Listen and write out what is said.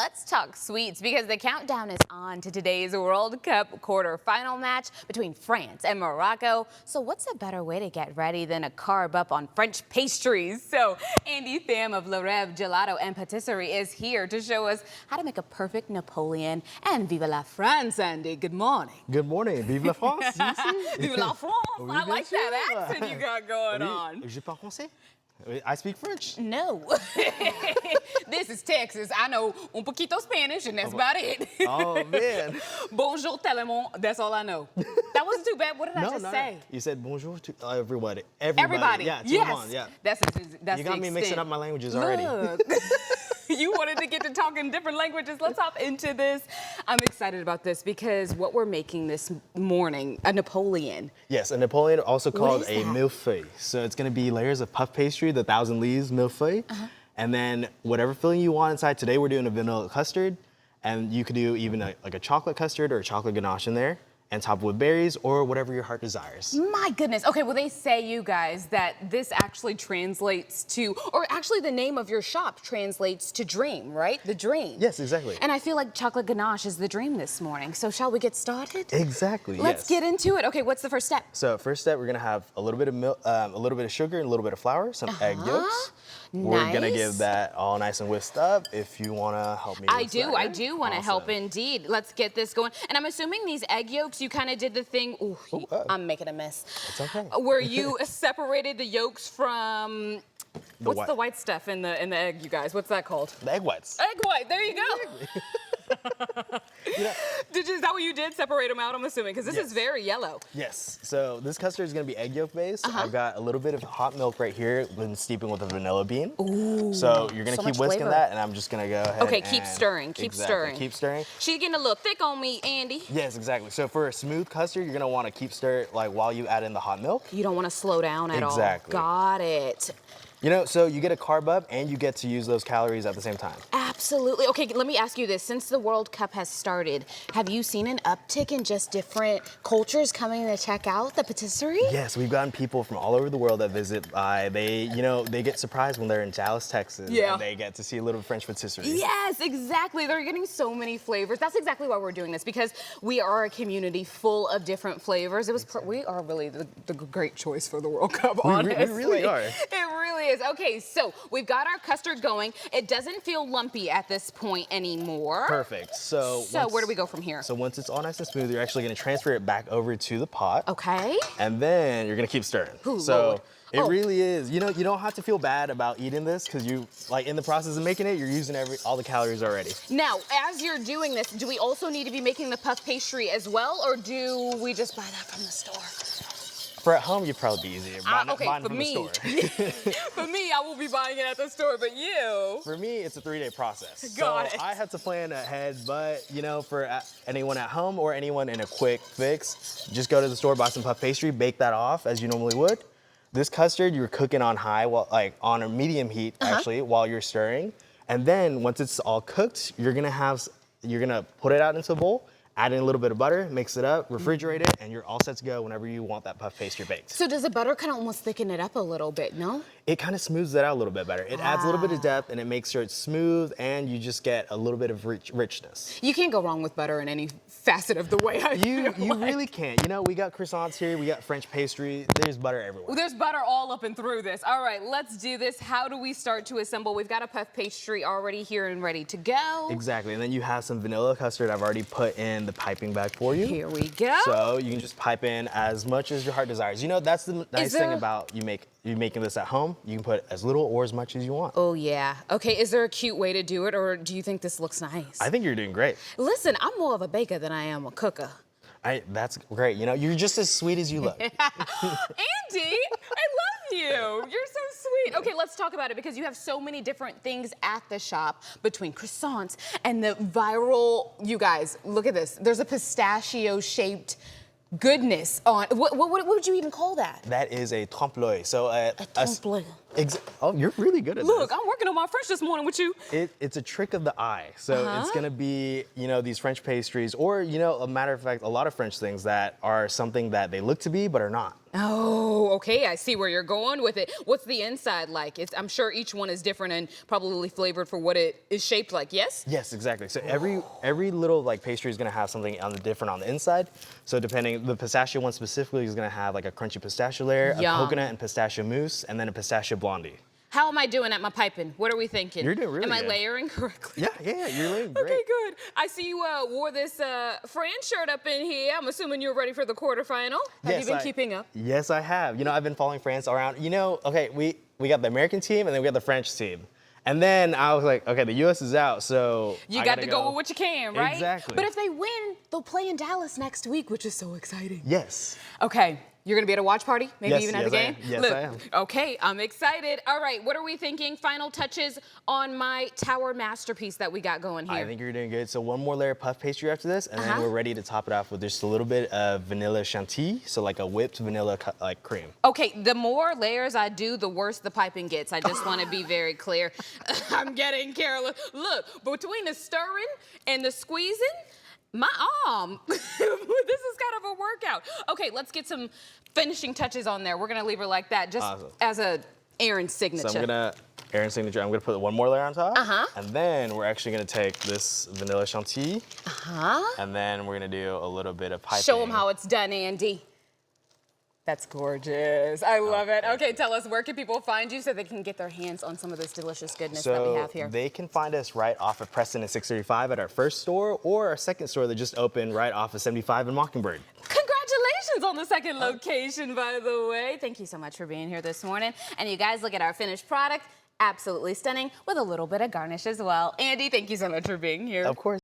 let's talk sweets because the countdown is on to today's World Cup quarterfinal match between France and Morocco. So what's a better way to get ready than a carb up on French pastries? So Andy Pham of Rêve Gelato Pâtisserie is here to show us how to make a perfect Napolean. And vive la France, Andy. Good morning. Good morning. Vive la France. Vive la France. Oui, I like bien sûr. that accent you got going on. Je parle français. I speak French. No. This is Texas. I know un poquito Spanish, and that's about it. Oh, man. Bonjour, telemon. That's all I know. That wasn't too bad. What did I just say? You said bonjour to everybody. Everybody. Yeah, to yes. them on, yeah. That's you got me mixing up my languages already. Look. You wanted to get to talking different languages. Let's hop into this. I'm excited about this because what we're making this morning, a Napolean. Yes, a Napolean, also called a that? millefeuille. So it's going to be layers of puff pastry, the 1,000 leaves millefeuille. And then whatever filling you want inside. Today we're doing a vanilla custard. And you could do even like a chocolate custard or a chocolate ganache in there. And top with berries or whatever your heart desires. My goodness. Okay, well, they say, you guys, that this actually translates to, or actually the name of your shop translates to dream, right? The dream. Yes, exactly. And I feel like chocolate ganache is the dream this morning. So shall we get started? Exactly, Let's get into it. Okay, what's the first step? So first step, we're gonna have a little bit of milk, a little bit of sugar and a little bit of flour, some egg yolks. We're gonna give that all nice and whisked up. If you wanna help me with that. I do wanna help indeed. Let's get this going. And I'm assuming these egg yolks, you kind of did the thing, I'm making a mess. It's okay. Where you separated the yolks from, what's the white stuff in the egg, you guys? What's that called? The egg whites. Egg white, there you go. Is that what you did? Separate them out, I'm assuming, because this is very yellow. Yes. So this custard is going to be egg yolk based. I've got a little bit of hot milk right here, been steeping with a vanilla bean. Ooh. So you're going to keep whisking that, and I'm just going to go ahead. Okay, keep stirring. Keep stirring. Keep stirring. She's getting a little thick on me, Andy. Yes, exactly. So for a smooth custard, you're going to want to keep stir like while you add in the hot milk. You don't want to slow down at all. Exactly. Got it. You know, so you get a carb up and you get to use those calories at the same time. Absolutely. Okay, let me ask you this. Since the World Cup has started, have you seen an uptick in just different cultures coming to check out the patisserie? Yes, we've gotten people from all over the world that visit by. They get surprised when they're in Dallas, Texas, and they get to see a little French patisserie. Yes, exactly. They're getting so many flavors. That's exactly why we're doing this, because we are a community full of different flavors. We are really the great choice for the World Cup, honestly. We really are. It really is. Okay, so we've got our custard going. It doesn't feel lumpy at this point anymore. Perfect. So where do we go from here? So once it's all nice and smooth, you're actually going to transfer it back over to the pot. Okay. And then you're going to keep stirring. Ooh, so Lord. it really is. You know, you don't have to feel bad about eating this because you, like, in the process of making it, you're using all the calories already. Now, as you're doing this, do we also need to be making the puff pastry as well, or do we just buy that from the store? For at home, you'd probably be easier. Okay, buying for from me. The store. For me, I will be buying it at the store, but you? For me, it's a 3-day process. Got it. I had to plan ahead, but you know, for anyone at home or anyone in a quick fix, just go to the store, buy some puff pastry, bake that off as you normally would. This custard, you're cooking on high, on a medium heat actually, while you're stirring. And then once it's all cooked, you're gonna put it out into a bowl. Add in a little bit of butter, mix it up, refrigerate it, and you're all set to go whenever you want that puff pastry baked. So does the butter kind of almost thicken it up a little bit, no? It kind of smooths it out a little bit better. It adds a little bit of depth, and it makes sure it's smooth, and you just get a little bit of richness. You can't go wrong with butter in any facet of the way You really can't. You know, we got croissants here, we got French pastry. There's butter everywhere. Well, there's butter all up and through this. All right, let's do this. How do we start to assemble? We've got a puff pastry already here and ready to go. Exactly, and then you have some vanilla custard I've already put in the piping bag for you. Here we go. So you can just pipe in as much as your heart desires. You know, that's the nice thing about you making this at home. You can put as little or as much as you want. Oh, yeah. Okay, is there a cute way to do it, or do you think this looks nice? I think you're doing great. Listen, I'm more of a baker than I am a cooker. That's great. You know, you're just as sweet as you look. Andy, I love you. You're so sweet. Okay, let's talk about it, because you have so many different things at the shop between croissants and the viral, you guys, look at this. There's a pistachio-shaped goodness on, what would you even call that? That is a trompe l'oeil. So a trompe l'oeil. Oh, you're really good at Look, this. I'm working on my French this morning with you. It's a trick of the eye. So it's gonna be, these French pastries, or, a matter of fact, a lot of French things that are something that they look to be, but are not. Oh, okay. I see where you're going with it. What's the inside like? I'm sure each one is different and probably flavored for what it is shaped like, yes? Yes, exactly. So every little like pastry is gonna have something different on the inside. So depending, the pistachio one specifically is gonna have like a crunchy pistachio layer, Yum. a coconut and pistachio mousse, and then a pistachio blondie. How am I doing at my piping? What are we thinking? You're doing really good. Am I good. layering correctly? Yeah, you're laying great. Okay, good. I see you wore this France shirt up in here. I'm assuming you're ready for the quarterfinal. Have you been keeping up? Yes, I have. I've been following France around. Okay, we got the American team and then we got the French team. And then I was like, okay, the U.S. is out, so you got to go with what you can, right? Exactly. But if they win, they'll play in Dallas next week, which is so exciting. Yes. Okay, you're going to be at a watch party? Maybe even at the game? Yes, I am. Okay, I'm excited. All right, what are we thinking? Final touches on my tower masterpiece that we got going here. I think you're doing good. So one more layer of puff pastry after this, and then we're ready to top it off with just a little bit of vanilla chantilly, so like a whipped vanilla cream. Okay, the more layers I do, the worse the piping gets. I just want to be very clear. I'm getting careless. Look, between the stirring and the squeezing, my arm, this is kind of a workout. Okay, let's get some finishing touches on there. We're gonna leave her like that, just as a Aaron signature. So I'm gonna put one more layer on top. And then we're actually gonna take this vanilla chantilly. And then we're gonna do a little bit of piping. Show them how it's done, Andy. That's gorgeous. I love it. Okay, tell us, where can people find you so they can get their hands on some of this delicious goodness that we have here? They can find us right off of Preston and 635 at our first store, or our second store that just opened right off of 75 in Mockingbird. Congratulations on the second location, by the way. Thank you so much for being here this morning. And you guys, look at our finished product. Absolutely stunning, with a little bit of garnish as well. Andy, thank you so much for being here. Of course.